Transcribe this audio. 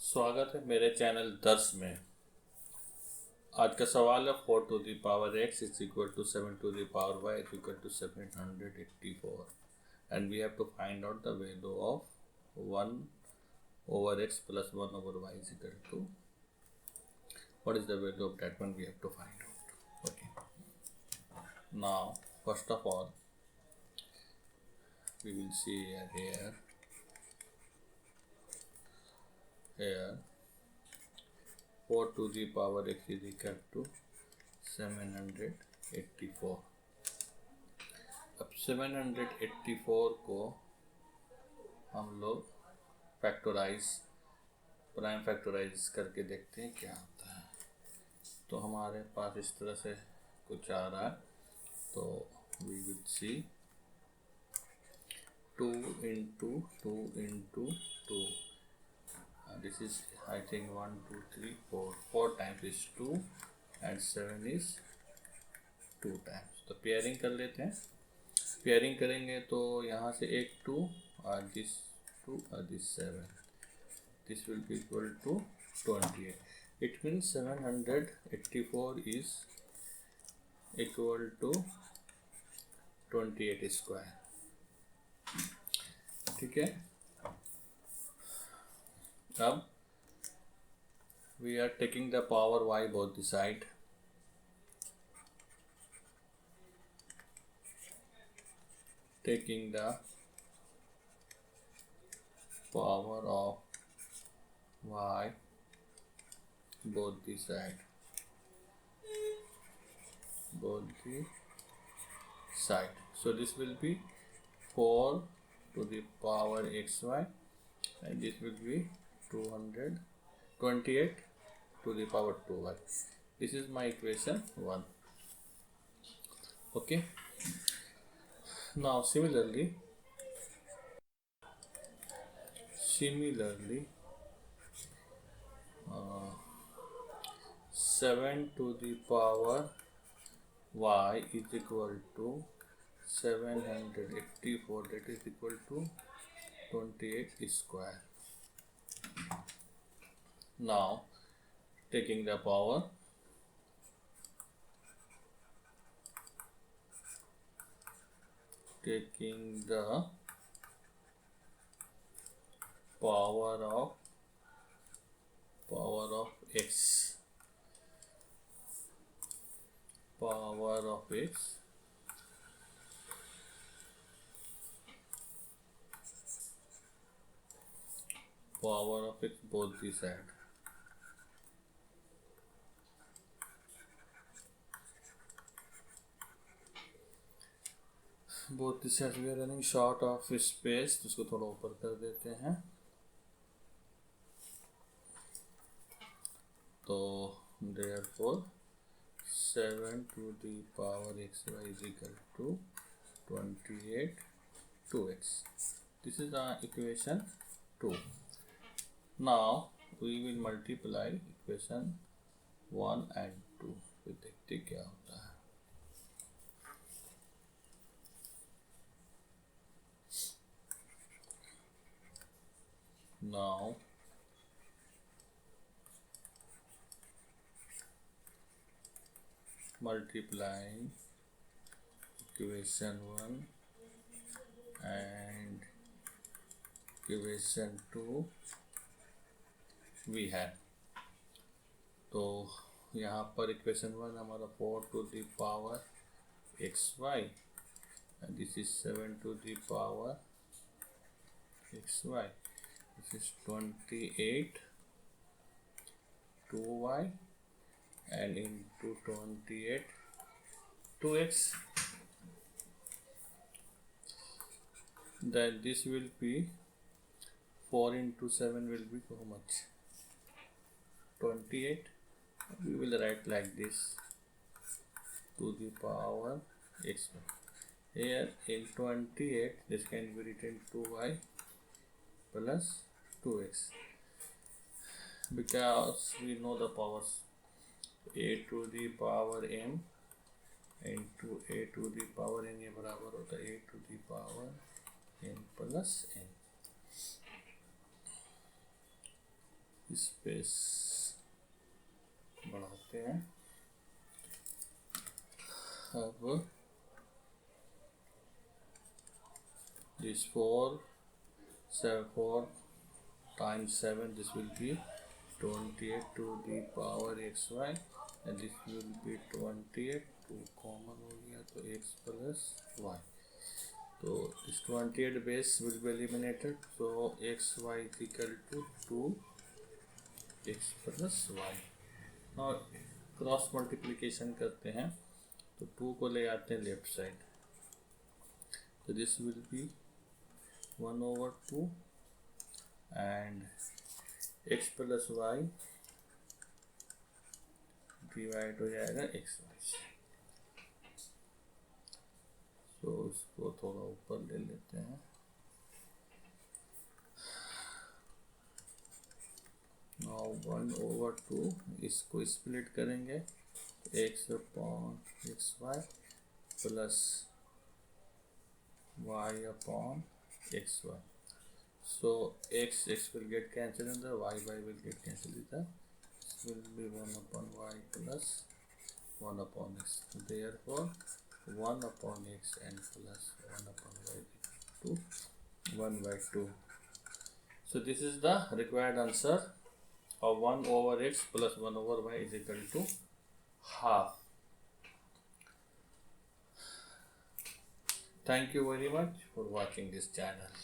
स्वागत है मेरे चैनल दर्श में। आज का सवाल है 4 to the power x is equal to 7 to the power y is equal to 784 and we have to find out the value of 1 over x plus 1 over y is equal to, what is the value of that one we have to find out. Okay, now first of all we will see here 4 to the power x is equal to 784। अब 784 को हम लोग prime factorise करके देखते हैं क्या होता है। तो हमारे पास इस तरह से कुछ आ रहा है, तो we will see 2 into 2 into 2, this is I think 1 2 3 4 times is 2 and 7 is 2 times। तो पेयरिंग कर लेते हैं। पेयरिंग करेंगे तो यहाँ से एक 2 और दिस 2 और this 7, this will be equal to 28। it means 784 is equal to 28 square। ठीक है, अब we are taking the power y both the side, taking the power of y both the side, so this will be 4 to the power xy and this will be 228 to the power 2y। this is my equation 1। okay, now similarly 7 to the power y is equal to 784, that is equal to 28 square। now taking the power of x, both the side, we are running short of space, तो इसको थोड़ा ऊपर कर देते हैं। तो therefore 7 to the power xy is equal to 28 2x। this is our equation 2। now we will multiply equation 1 and 2, फिर देखते क्या होता है। now multiplying equation 1 and equation 2 we have, तो यहाँ पर equation 1 हमारा 4 to the power xy and this is 7 to the power xy, this is 28 2y and into 28 2x, then this will be 4 into 7 will be how much, 28। we will write like this to the power xy, here in 28 this can be written 2y plus 2x, because we know the powers, a to the power m into a to the power n, ये बराबर होता है a to the power n plus n। Space बढ़ाते हैं। अब this 4 times 7, this will be 28 to the power xy, and this will be 28, 2 common हो गया तो x plus y, तो this 28 base will be eliminated, so xy is equal to 2x plus y। और cross multiplication करते हैं तो 2 को ले आते हैं लेफ्ट साइड, तो this will be 1/2 and x plus y divide हो जाएगा एक्स वाई से। तो इसको थोड़ा ऊपर ले लेते हैं। नाउ 1/2 इसको स्प्लिट करेंगे, x upon x y plus y upon xy, so x will get cancelled and the y will get cancelled, this will be 1 upon y plus 1 upon x, therefore 1 upon x and plus 1 upon y to 1/2. So this is the required answer of 1/x plus 1/y is equal to half. Thank you very much for watching this channel.